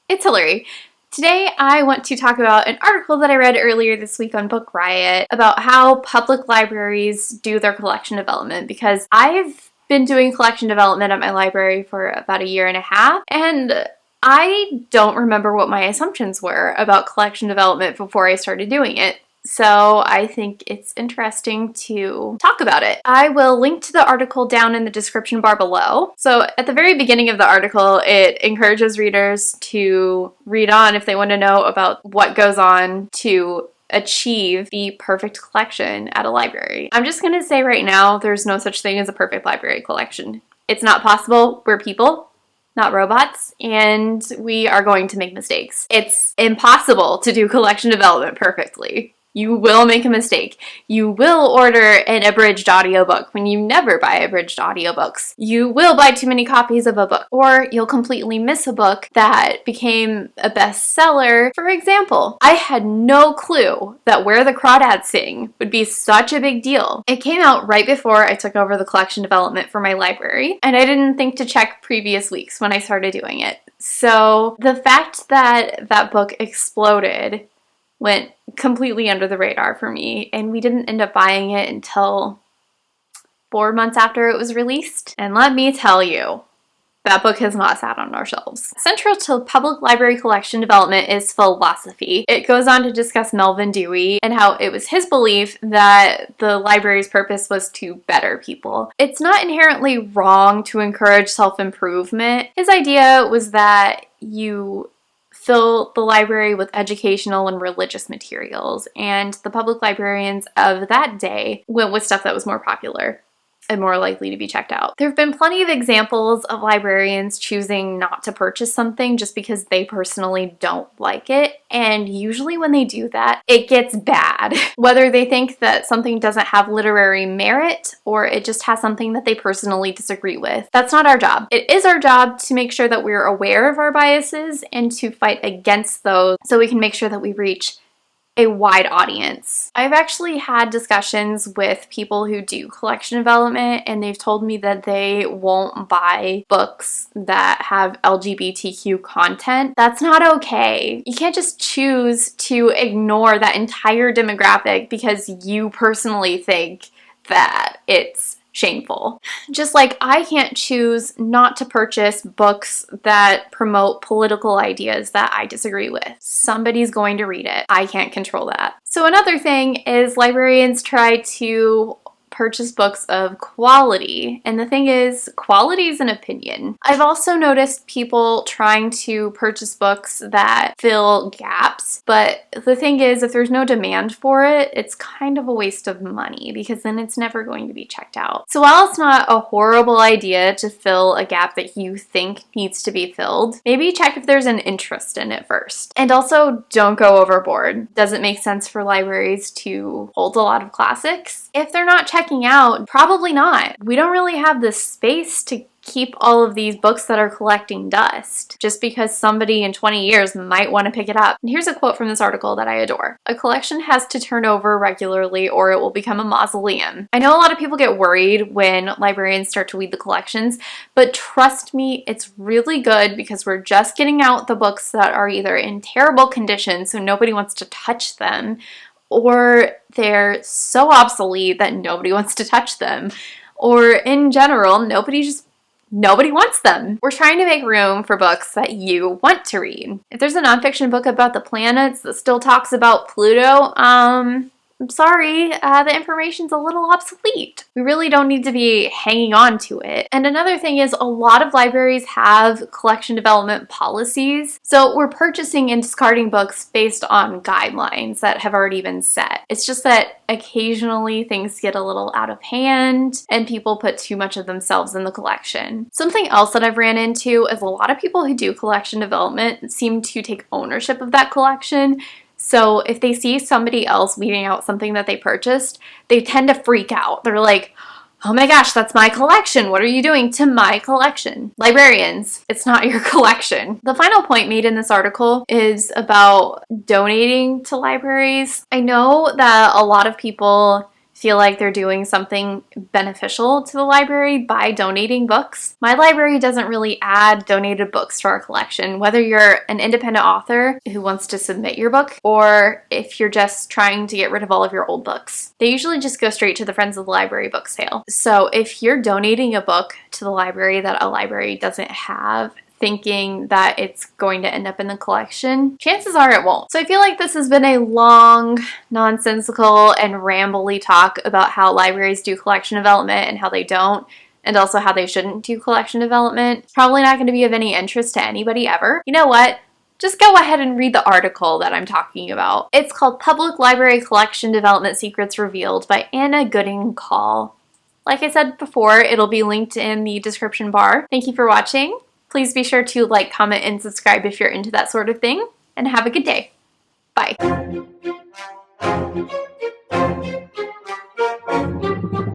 it's Hillary. Today I want to talk about an article that I read earlier this week on Book Riot about how public libraries do their collection development, because I've been doing collection development at my library for about a year and a half, and I don't remember what my assumptions were about collection development before I started doing it. So I think it's interesting to talk about it. I will link to the article down in the description bar below. So at the very beginning of the article, it encourages readers to read on if they want to know about what goes on to achieve the perfect collection at a library. I'm just going to say right now, there's no such thing as a perfect library collection. It's not possible. We're people, not robots, and we are going to make mistakes. It's impossible to do collection development perfectly. You will make a mistake. You will order an abridged audiobook when you never buy abridged audiobooks. You will buy too many copies of a book, or you'll completely miss a book that became a bestseller. For example, I had no clue that Where the Crawdads Sing would be such a big deal. It came out right before I took over the collection development for my library, and I didn't think to check previous weeks when I started doing it. So the fact that that book exploded went completely under the radar for me, and we didn't end up buying it until 4 months after it was released. And let me tell you, that book has not sat on our shelves. Central to public library collection development is philosophy. It goes on to discuss Melvin Dewey and how it was his belief that the library's purpose was to better people. It's not inherently wrong to encourage self-improvement. His idea was that you fill the library with educational and religious materials, and the public librarians of that day went with stuff that was more popular and more likely to be checked out. There have been plenty of examples of librarians choosing not to purchase something just because they personally don't like it, and usually when they do that, it gets bad. Whether they think that something doesn't have literary merit or it just has something that they personally disagree with. That's not our job. It is our job to make sure that we're aware of our biases and to fight against those so we can make sure that we reach a wide audience. I've actually had discussions with people who do collection development, and they've told me that they won't buy books that have LGBTQ content. That's not okay. You can't just choose to ignore that entire demographic because you personally think that it's shameful. Just like I can't choose not to purchase books that promote political ideas that I disagree with. Somebody's going to read it. I can't control that. So another thing is librarians try to purchase books of quality, and the thing is, quality is an opinion. I've also noticed people trying to purchase books that fill gaps, but the thing is, if there's no demand for it, it's kind of a waste of money because then it's never going to be checked out. So while it's not a horrible idea to fill a gap that you think needs to be filled, maybe check if there's an interest in it first. And also, don't go overboard. Does it make sense for libraries to hold a lot of classics? If they're not checking out, probably not. We don't really have the space to keep all of these books that are collecting dust just because somebody in 20 years might want to pick it up. And here's a quote from this article that I adore. "A collection has to turn over regularly or it will become a mausoleum." I know a lot of people get worried when librarians start to weed the collections, but trust me, it's really good because we're just getting out the books that are either in terrible condition so nobody wants to touch them, or they're so obsolete that nobody wants to touch them, or in general, nobody wants them. We're trying to make room for books that you want to read. If there's a nonfiction book about the planets that still talks about Pluto, I'm sorry, the information's a little obsolete. We really don't need to be hanging on to it. And another thing is, a lot of libraries have collection development policies, so we're purchasing and discarding books based on guidelines that have already been set. It's just that occasionally things get a little out of hand and people put too much of themselves in the collection. Something else that I've ran into is a lot of people who do collection development seem to take ownership of that collection. So if they see somebody else weeding out something that they purchased, they tend to freak out. They're like, oh my gosh, that's my collection. What are you doing to my collection? Librarians, it's not your collection. The final point made in this article is about donating to libraries. I know that a lot of people feel like they're doing something beneficial to the library by donating books. My library doesn't really add donated books to our collection, whether you're an independent author who wants to submit your book or if you're just trying to get rid of all of your old books. They usually just go straight to the Friends of the Library book sale. So if you're donating a book to the library that a library doesn't have, thinking that it's going to end up in the collection, chances are it won't. So I feel like this has been a long, nonsensical, and rambly talk about how libraries do collection development and how they don't, and also how they shouldn't do collection development. It's probably not going to be of any interest to anybody ever. You know what? Just go ahead and read the article that I'm talking about. It's called Public Library Collection Development Secrets Revealed by Anna Gooding Call. Like I said before, it'll be linked in the description bar. Thank you for watching. Please be sure to like, comment, and subscribe if you're into that sort of thing, and have a good day. Bye.